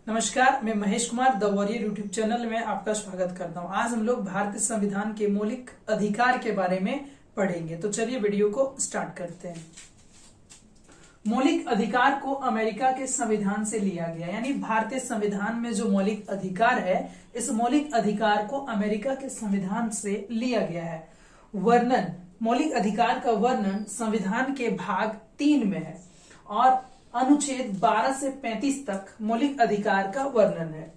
नमस्कार, मैं Mahesh Kumar the warrior YouTube channel में आपका स्वागत करता हूं। आज हम लोग भारतीय संविधान के मौलिक अधिकार के बारे में पढ़ेंगे। तो चलिए वीडियो को स्टार्ट करते हैं। मौलिक अधिकार को अमेरिका के संविधान से लिया गया, यानी भारतीय संविधान में जो मौलिक अधिकार है, इस मौलिक अधिकार को अमेरिका के संविधान से लिया गया है। वर्णन, मौलिक अधिकार का वर्णन संविधान के भाग 3 में है और अनुच्छेद 12 से 35 तक मौलिक अधिकार का वर्णन है।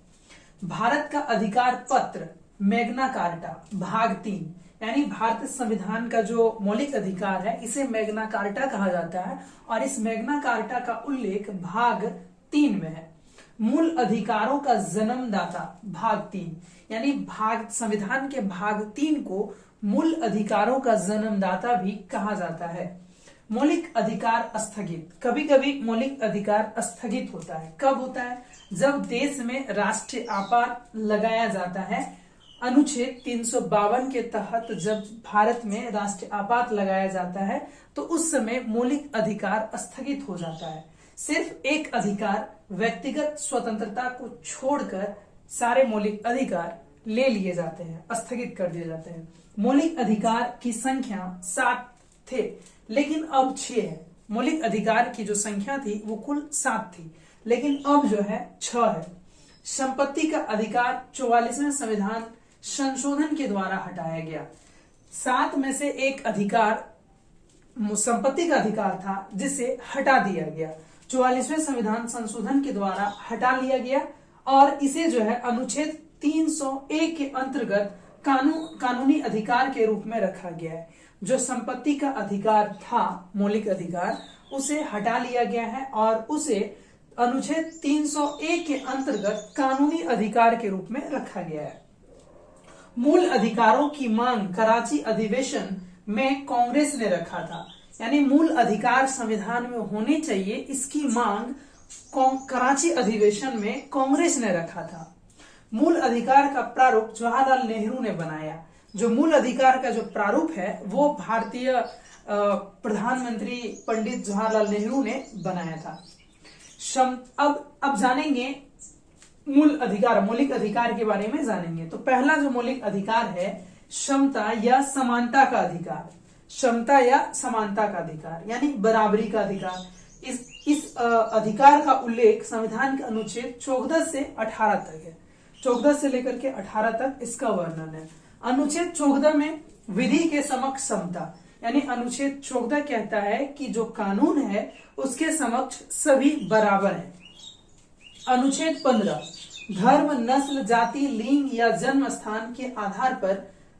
भारत का अधिकार पत्र मैग्ना कार्टा भाग 3, यानी भारतीय संविधान का जो मौलिक अधिकार है इसे मैग्ना कार्टा कहा जाता है और इस मैग्ना कार्टा का उल्लेख भाग 3 में है। मूल अधिकारों का जन्मदाता भाग 3, यानी संविधान के भाग 3 को मूल अधिकारों का जन्मदाता भी कहा जाता है। मौलिक अधिकार स्थगित, कभी कभी मौलिक अधिकार स्थगित होता है। कब होता है? जब देश में राष्ट्रीय आपात लगाया जाता है। अनुच्छेद 352 के तहत जब भारत में राष्ट्रीय आपात लगाया जाता है तो उस समय मौलिक अधिकार स्थगित हो जाता है। सिर्फ एक अधिकार, व्यक्तिगत स्वतंत्रता को छोड़कर सारे मौलिक अधिकार ले लिए जाते हैं, स्थगित कर दिए जाते हैं। मौलिक अधिकार की संख्या 7 थे, लेकिन अब 6 है। मौलिक अधिकार की जो संख्या थी वो कुल 7 थी, लेकिन अब जो है 6 है। संपत्ति का अधिकार 44वें संविधान संशोधन के द्वारा हटाया गया। 7 में से एक अधिकार संपत्ति का अधिकार था जिसे हटा दिया गया, 44वें संविधान संशोधन के द्वारा हटा लिया गया और इसे जो है अनुच्छेद 301 के अंतर्गत कानूनी अधिकार के रूप में रखा गया है। जो संपत्ति का अधिकार था, मौलिक अधिकार, उसे हटा लिया गया है और उसे अनुच्छेद 301 के अंतर्गत कानूनी अधिकार के रूप में रखा गया है। मूल अधिकारों की मांग कराची अधिवेशन में कांग्रेस ने रखा था, यानी मूल अधिकार संविधान में होने चाहिए, इसकी मांग कराची अधिवेशन में कांग्रेस ने रखा था। मूल अधिकार का प्रारूप जवाहरलाल नेहरू ने बनाया। जो मूल अधिकार का जो प्रारूप है वो भारतीय प्रधानमंत्री पंडित जवाहरलाल नेहरू ने बनाया था। अब जानेंगे मूल अधिकार, मौलिक अधिकार के बारे में जानेंगे। तो पहला जो मौलिक अधिकार है, समता या समानता का अधिकार। समता या समानता का अधिकार यानी बराबरी का अधिकार। इस अधिकार का उल्लेख संविधान के अनुच्छेद 14 से 18 तक है। 14 से लेकर के 18 तक इसका वर्णन है। अनुच्छेद 14 में विधि के समक्ष समता, यानी अनुच्छेद 14 कहता है कि जो कानून है उसके समक्ष सभी बराबर हैं। अनुच्छेद 15 धर्म, नस्ल, जाति, लिंग या जन्म स्थान के आधार पर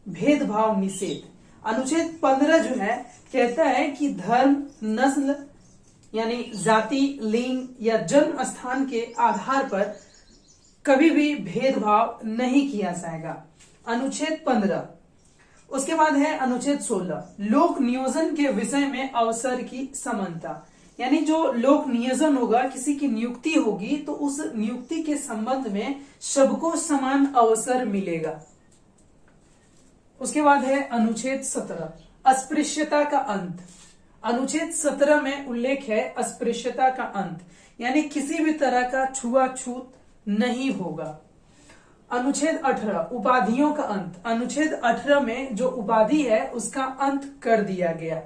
भेदभाव निषेध। अनुच्छेद 15 जो है कहता है कि धर्म, नस्ल यानी जाति, लिंग या जन्म स्थान के आधार पर कभी भी भेदभाव नहीं किया जाएगा। अनुच्छेद 15। उसके बाद है अनुच्छेद 16 लोक नियोजन के विषय में अवसर की समानता, यानी जो लोक नियोजन होगा, किसी की नियुक्ति होगी तो उस नियुक्ति के संबंध में सबको समान अवसर मिलेगा। उसके बाद है अनुच्छेद 17 अस्पृश्यता का अंत। अनुच्छेद 17 में उल्लेख है अस्पृश्यता का अंत, यानी किसी भी तरह का छुआछूत नहीं होगा। अनुच्छेद 18 उपाधियों का अंत। अनुच्छेद 18 में जो उपाधि है उसका अंत कर दिया गया।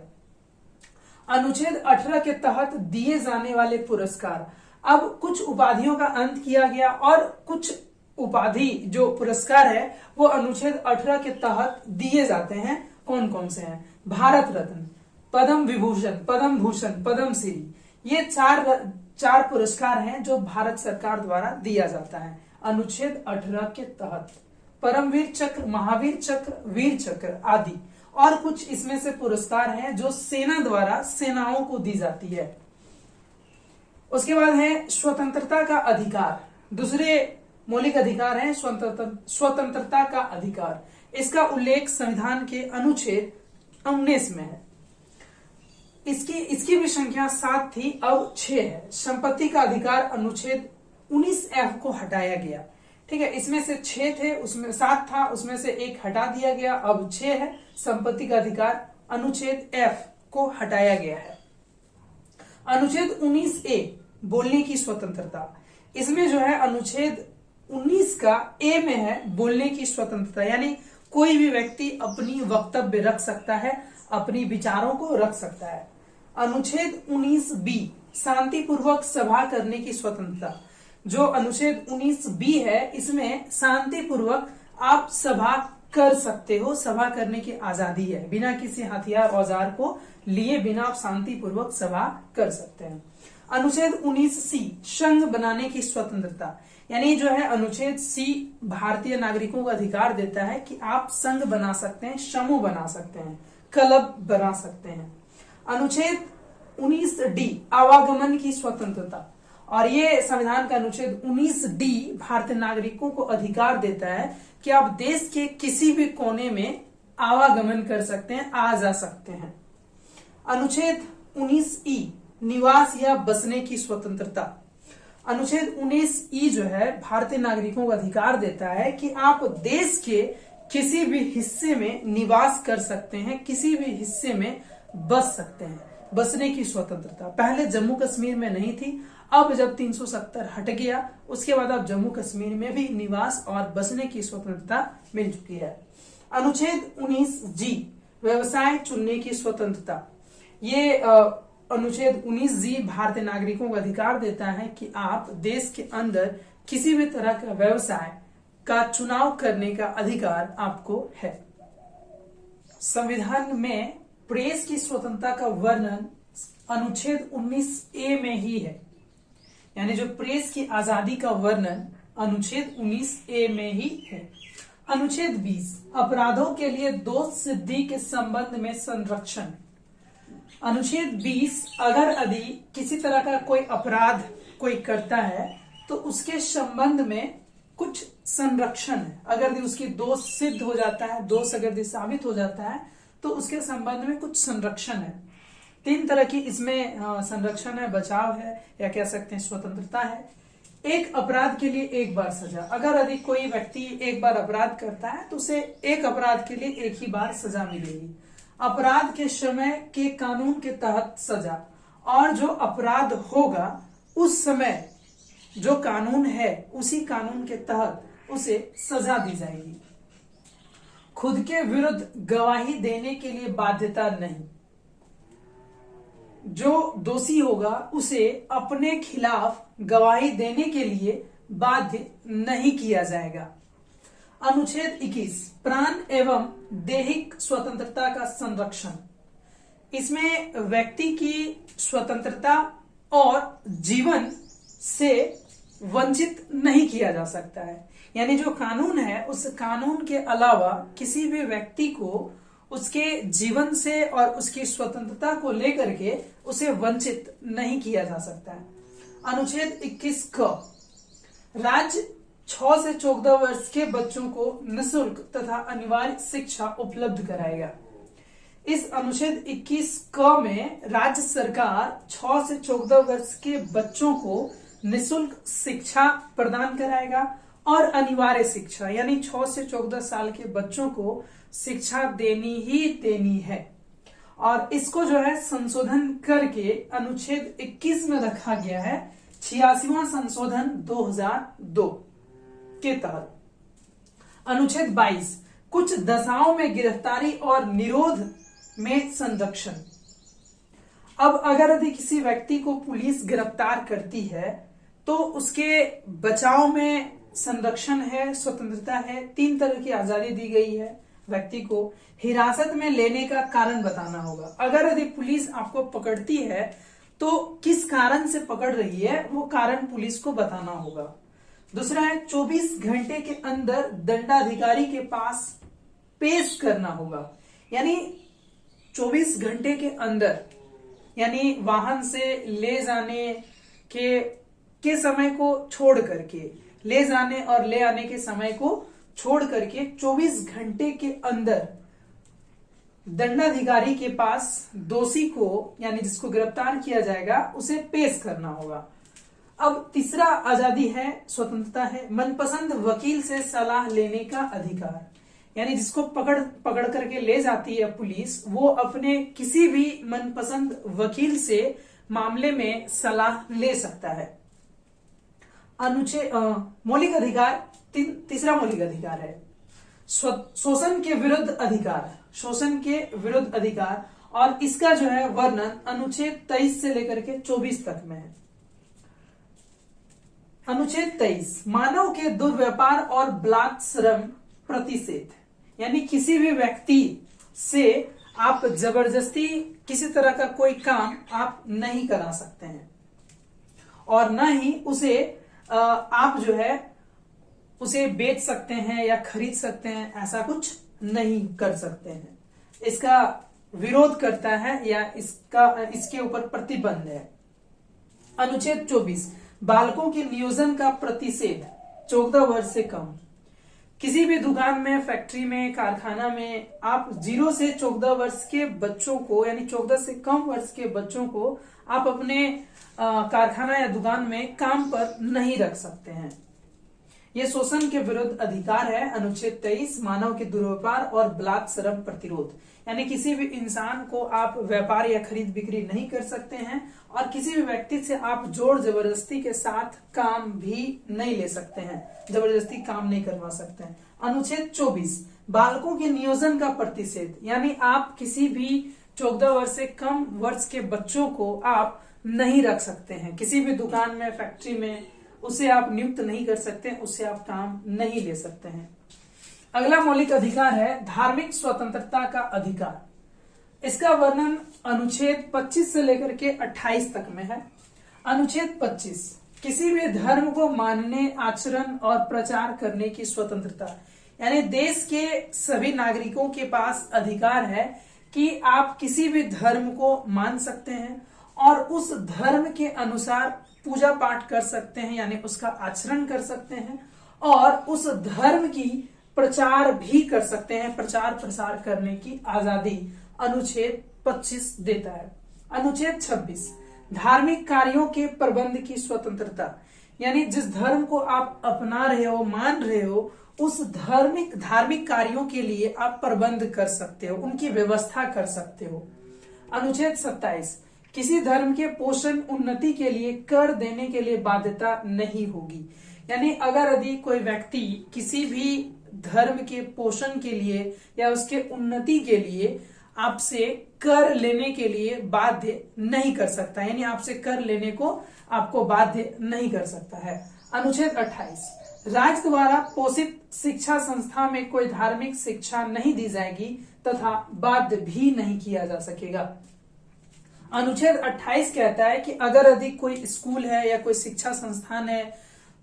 अनुच्छेद 18 के तहत दिए जाने वाले पुरस्कार, अब कुछ उपाधियों का अंत किया गया और कुछ उपाधि जो पुरस्कार है वो अनुच्छेद 18 के तहत दिए जाते हैं। कौन कौन से हैं? भारत रत्न, पद्म विभूषण, पद्म भूषण, पद्म श्री, ये चार पुरस्कार हैं जो भारत सरकार द्वारा दिया जाता है अनुच्छेद 18 के तहत। परमवीर चक्र, महावीर चक्र, वीर चक्र आदि और कुछ इसमें से पुरस्कार हैं जो सेना द्वारा सेनाओं को दी जाती है। उसके बाद है स्वतंत्रता का अधिकार। दूसरे मौलिक अधिकार है स्वतंत्रता का अधिकार। इसका उल्लेख संविधान के अनुच्छेद 19 में है। इसकी भी संख्या 7 थी, अब 6 है। संपत्ति का अधिकार अनुच्छेद 19F को हटाया गया। ठीक है, इसमें से 6 थे, उसमें 7 था, उसमें से एक हटा दिया गया, अब 6 है। संपत्ति का अधिकार अनुच्छेद F को हटाया गया है। अनुच्छेद 19A बोलने की स्वतंत्रता। इसमें जो है अनुच्छेद 19 का ए में है बोलने की स्वतंत्रता, यानी कोई भी व्यक्ति अपनी वक्तव्य रख सकता है, अपनी विचारों को रख सकता है। अनुच्छेद 19 बी शांतिपूर्वक सभा करने की स्वतंत्रता। जो अनुच्छेद 19 बी है इसमें शांतिपूर्वक आप सभा कर सकते हो, सभा करने की आजादी है, बिना किसी हथियार औजार को लिए बिना आप शांतिपूर्वक सभा कर सकते हैं। अनुच्छेद 19 सी संघ बनाने की स्वतंत्रता, यानी जो है अनुच्छेद सी भारतीय नागरिकों को अधिकार देता है कि आप संघ बना सकते हैं, समूह बना सकते हैं, क्लब बना सकते हैं। अनुच्छेद 19 डी आवागमन की स्वतंत्रता, और ये संविधान का अनुच्छेद 19 डी भारतीय नागरिकों को अधिकार देता है कि आप देश के किसी भी कोने में आवागमन कर सकते हैं, आ जा सकते हैं। अनुच्छेद 19 ई निवास या बसने की स्वतंत्रता। अनुच्छेद 19 ई जो है भारतीय नागरिकों को अधिकार देता है कि आप देश के किसी भी हिस्से में निवास कर सकते हैं, किसी भी हिस्से में बस सकते हैं, बसने की स्वतंत्रता। पहले जम्मू कश्मीर में नहीं थी, अब जब 370 हट गया उसके बाद अब जम्मू कश्मीर में भी निवास और बसने की स्वतंत्रता मिल चुकी है। अनुच्छेद 19 जी व्यवसाय चुनने की स्वतंत्रता। ये अनुच्छेद 19 जी भारतीय नागरिकों को अधिकार देता है कि आप देश के अंदर किसी भी तरह का व्यवसाय का चुनाव करने का अधिकार आपको है। संविधान में प्रेस की स्वतंत्रता का वर्णन अनुच्छेद 19 ए में ही है, यानी जो प्रेस की आजादी का वर्णन अनुच्छेद 19 ए में ही है। अनुच्छेद 20 अपराधों के लिए दोष सिद्धि के संबंध में संरक्षण। अनुच्छेद 20 अगर यदि किसी तरह का कोई अपराध कोई करता है तो उसके संबंध में कुछ संरक्षण है। अगर यदि उसकी दोष सिद्ध हो जाता है, दोष अगर यदि साबित हो जाता है तो उसके संबंध में कुछ संरक्षण है। 3 तरह की इसमें संरक्षण है, बचाव है या कह सकते हैं स्वतंत्रता है। एक अपराध के लिए एक बार सजा। अगर यदि कोई व्यक्ति एक बार अपराध करता है तो उसे एक अपराध के लिए एक ही बार सजा मिलेगी। अपराध के समय के कानून के तहत सजा, और जो अपराध होगा उस समय जो कानून है उसी कानून के तहत उसे सजा दी जाएगी। खुद के विरुद्ध गवाही देने के लिए बाध्यता नहीं। जो दोषी होगा उसे अपने खिलाफ गवाही देने के लिए बाध्य नहीं किया जाएगा। अनुच्छेद 21 प्राण एवं दैहिक स्वतंत्रता का संरक्षण। इसमें व्यक्ति की स्वतंत्रता और जीवन से वंचित नहीं किया जा सकता है, यानी जो कानून है उस कानून के अलावा किसी भी व्यक्ति को उसके जीवन से और उसकी स्वतंत्रता को लेकर के उसे वंचित नहीं किया जा सकता है। अनुच्छेद 21 क राज्य 6 से 14 वर्ष के बच्चों को निःशुल्क तथा अनिवार्य शिक्षा उपलब्ध कराएगा। इस अनुच्छेद 21 क में राज्य सरकार 6 से 14 वर्ष के बच्चों को निःशुल्क शिक्षा प्रदान कराएगा और अनिवार्य शिक्षा, यानी 6 से 14 साल के बच्चों को शिक्षा देनी ही देनी है। और इसको जो है संशोधन करके अनुच्छेद 21 में रखा गया है 86वां संशोधन 2002 के तहत। अनुच्छेद 22 कुछ दशाओं में गिरफ्तारी और निरोध में संरक्षण। अब अगर यदि किसी व्यक्ति को पुलिस गिरफ्तार करती है तो उसके बचाव में संरक्षण है, स्वतंत्रता है। 3 तरह की आजादी दी गई है। व्यक्ति को हिरासत में लेने का कारण बताना होगा। अगर यदि पुलिस आपको पकड़ती है तो किस कारण से पकड़ रही है वो कारण पुलिस को बताना होगा। दूसरा है 24 घंटे के अंदर दंडाधिकारी के पास पेश करना होगा, यानी 24 घंटे के अंदर, यानी वाहन से ले जाने के समय को छोड़ करके, ले जाने और ले आने के समय को छोड़ करके 24 घंटे के अंदर दंडाधिकारी के पास दोषी को, यानी जिसको गिरफ्तार किया जाएगा, उसे पेश करना होगा। अब तीसरा आजादी है, स्वतंत्रता है, मनपसंद वकील से सलाह लेने का अधिकार, यानी जिसको पकड़ करके ले जाती है पुलिस, वो अपने किसी भी मनपसंद वकील से मामले में सलाह ले सकता है। मौलिक अधिकार तीसरा मौलिक अधिकार है शोषण के विरुद्ध अधिकार। शोषण के विरुद्ध अधिकार, और इसका जो है वर्णन अनुच्छेद 23 से लेकर के 24 तक में है। अनुच्छेद 23 मानव के दुर्व्यापार और बलात् श्रम प्रतिषेध, यानी किसी भी व्यक्ति से आप जबरदस्ती किसी तरह का कोई काम आप नहीं करा सकते हैं, और न ही उसे आप जो है उसे बेच सकते हैं या खरीद सकते हैं, ऐसा कुछ नहीं कर सकते हैं। इसका विरोध करता है या इसके ऊपर प्रतिबंध है। अनुच्छेद 24 बालकों के नियोजन का प्रतिषेध 14 वर्ष से कम। किसी भी दुकान में, फैक्ट्री में, कारखाना में आप 0 से 14 वर्ष के बच्चों को, यानी 14 से कम वर्ष के बच्चों को आप अपने कारखाना या दुकान में काम पर नहीं रख सकते हैं। यह शोषण के विरुद्ध अधिकार है। अनुच्छेद 23 मानव के दुर्व्यापार और बलात् श्रम प्रतिरोध, यानी किसी भी इंसान को आप व्यापार या खरीद बिक्री नहीं कर सकते हैं, और किसी भी व्यक्ति से आप जोर जबरदस्ती के साथ काम भी नहीं ले सकते हैं, जबरदस्ती काम नहीं करवा सकते हैं। अनुच्छेद 24 बालकों के नियोजन का प्रतिषेध, यानी आप किसी भी 14 वर्ष से कम वर्ष के बच्चों को आप नहीं रख सकते हैं, किसी भी दुकान में, फैक्ट्री में उसे आप नियुक्त नहीं कर सकते, उससे आप काम नहीं ले सकते हैं। अगला मौलिक अधिकार है धार्मिक स्वतंत्रता का अधिकार। इसका वर्णन अनुच्छेद 25 से लेकर के 28 तक में है। अनुच्छेद 25 किसी भी धर्म को मानने, आचरण और प्रचार करने की स्वतंत्रता, यानी देश के सभी नागरिकों के पास अधिकार है कि आप किसी भी धर्म को मान सकते हैं और उस धर्म के अनुसार पूजा पाठ कर सकते हैं, यानी उसका आचरण कर सकते हैं, और उस धर्म की प्रचार भी कर सकते हैं। प्रचार प्रसार करने की आजादी अनुच्छेद 25 देता है। अनुच्छेद 26 धार्मिक कार्यों के प्रबंध की स्वतंत्रता, यानी जिस धर्म को आप अपना रहे हो, मान रहे हो, उस धार्मिक कार्यों के लिए आप प्रबंध कर सकते हो, उनकी व्यवस्था कर सकते हो। अनुच्छेद 27 किसी धर्म के पोषण, उन्नति के लिए कर देने के लिए बाध्यता नहीं होगी, यानी अगर यदि कोई व्यक्ति किसी भी धर्म के पोषण के लिए या उसके उन्नति के लिए आपसे कर लेने के लिए बाध्य नहीं कर सकता, यानी आपसे कर लेने को आपको बाध्य नहीं कर सकता है। अनुच्छेद 28 राज्य द्वारा पोषित शिक्षा संस्था में कोई धार्मिक शिक्षा नहीं दी जाएगी तथा बाध्य भी नहीं किया जा सकेगा। अनुच्छेद 28 कहता है कि अगर यदि कोई स्कूल है या कोई शिक्षा संस्थान है,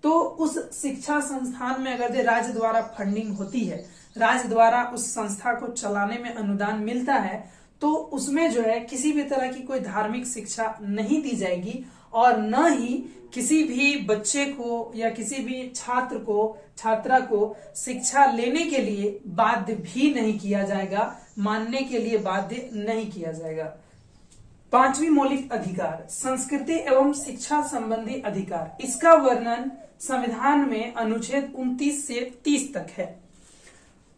तो उस शिक्षा संस्थान में अगर राज्य द्वारा फंडिंग होती है, राज्य द्वारा उस संस्था को चलाने में अनुदान मिलता है, तो उसमें जो है किसी भी तरह की कोई धार्मिक शिक्षा नहीं दी जाएगी, और न ही किसी भी बच्चे को या किसी भी छात्र को, छात्रा को शिक्षा लेने के लिए बाध्य भी नहीं किया जाएगा, मानने के लिए बाध्य नहीं किया जाएगा। पांचवी मौलिक अधिकार संस्कृति एवं शिक्षा संबंधी अधिकार। इसका वर्णन संविधान में अनुच्छेद 29 से 30 तक है।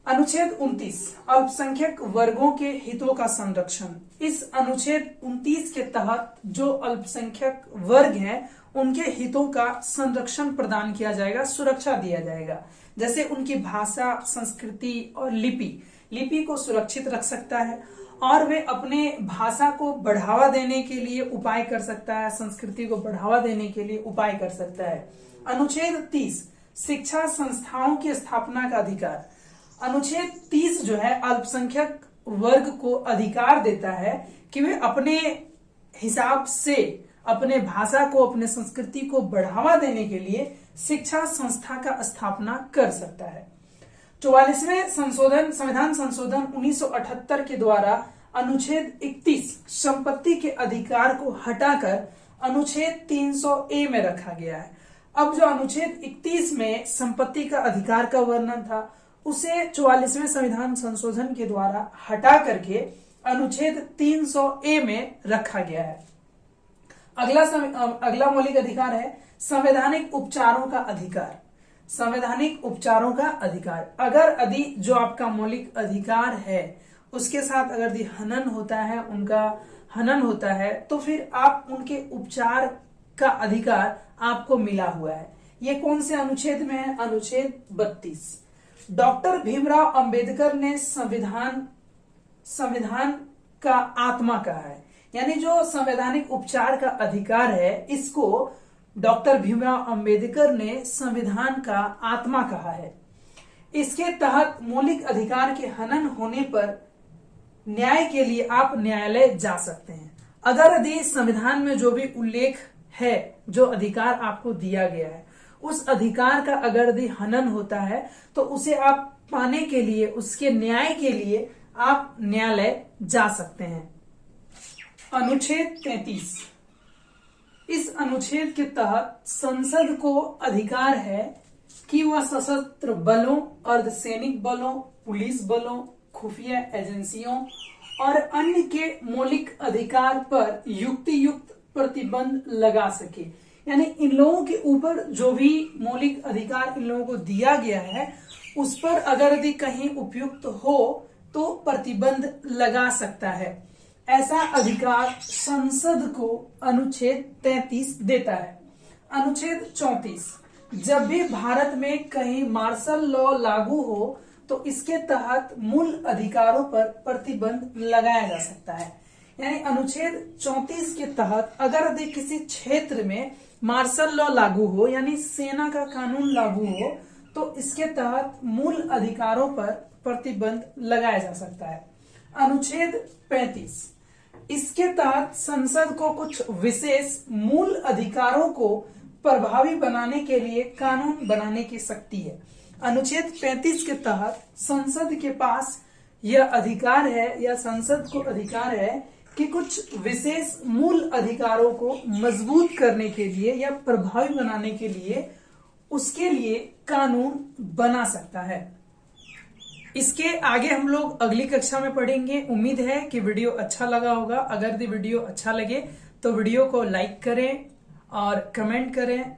अनुच्छेद 29 अल्पसंख्यक वर्गों के हितों का संरक्षण। इस अनुच्छेद 29 के तहत जो अल्पसंख्यक वर्ग हैं उनके हितों का संरक्षण प्रदान किया जाएगा, सुरक्षा दिया जाएगा। जैसे उनकी भाषा, संस्कृति और लिपि को सुरक्षित रख सकता है, और वे अपने भाषा को बढ़ावा देने के लिए उपाय कर सकता है, संस्कृति को बढ़ावा देने के लिए उपाय कर सकता है। अनुच्छेद 30 शिक्षा संस्थाओं की स्थापना का अधिकार। अनुच्छेद 30 जो है अल्पसंख्यक वर्ग को अधिकार देता है कि वे अपने हिसाब से अपने भाषा को, अपने संस्कृति को बढ़ावा देने के लिए शिक्षा संस्था का स्थापना कर सकता है। 44वें संविधान संशोधन 1978 के द्वारा अनुच्छेद 31 संपत्ति के अधिकार को हटाकर अनुच्छेद 300A में रखा गया है। अब जो अनुच्छेद 31 में संपत्ति का अधिकार का वर्णन था, उसे 44वें संविधान संशोधन के द्वारा हटा करके अनुच्छेद 300A में रखा गया है। अगला मौलिक अधिकार है संवैधानिक उपचारों का अधिकार। संवैधानिक उपचारों का अधिकार, अगर यदि जो आपका मौलिक अधिकार है उसके साथ अगर यदि हनन होता है, उनका हनन होता है, तो फिर आप उनके उपचार का अधिकार आपको मिला हुआ है। ये कौन से अनुच्छेद में है? अनुच्छेद 32। डॉक्टर भीमराव अंबेडकर ने संविधान का आत्मा कहा है, यानी जो संवैधानिक उपचार का अधिकार है इसको डॉक्टर भीमराव अंबेडकर ने संविधान का आत्मा कहा है। इसके तहत मौलिक अधिकार के हनन होने पर न्याय के लिए आप न्यायालय जा सकते हैं। अगर यदि संविधान में जो भी उल्लेख है, जो अधिकार आपको दिया गया है, उस अधिकार का अगर यदि हनन होता है तो उसे आप पाने के लिए, उसके न्याय के लिए आप न्यायालय जा सकते हैं। अनुच्छेद 33। इस अनुच्छेद के तहत संसद को अधिकार है कि वह सशस्त्र बलों, अर्धसैनिक बलों, पुलिस बलों, खुफिया एजेंसियों और अन्य के मौलिक अधिकार पर युक्तियुक्त प्रतिबंध लगा सके। यानी इन लोगों के ऊपर जो भी मौलिक अधिकार इन लोगों को दिया गया है उस पर अगर यदि कहीं उपयुक्त हो तो प्रतिबंध लगा सकता है। ऐसा अधिकार संसद को अनुच्छेद 33 देता है। अनुच्छेद 34। जब भी भारत में कहीं मार्शल लॉ लागू हो तो इसके तहत मूल अधिकारों पर प्रतिबंध लगाया जा सकता है। यानी अनुच्छेद 34 के तहत अगर यदि किसी क्षेत्र में मार्शल लॉ लागू हो, यानी सेना का कानून लागू हो, तो इसके तहत मूल अधिकारों पर प्रतिबंध लगाया जा सकता है। अनुच्छेद 35। इसके तहत संसद को कुछ विशेष मूल अधिकारों को प्रभावी बनाने के लिए कानून बनाने की शक्ति है। अनुच्छेद 35 के तहत संसद के पास यह अधिकार है, या संसद को अधिकार है कि कुछ विशेष मूल अधिकारों को मजबूत करने के लिए या प्रभावी बनाने के लिए उसके लिए कानून बना सकता है। इसके आगे हम लोग अगली कक्षा में पढ़ेंगे। उम्मीद है कि वीडियो अच्छा लगा होगा। अगर यदि वीडियो अच्छा लगे तो वीडियो को लाइक करें और कमेंट करें।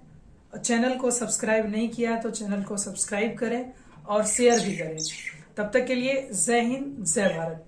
चैनल को सब्सक्राइब नहीं किया तो चैनल को सब्सक्राइब करें और शेयर भी करें। तब तक के लिए जय हिंद, जय भारत।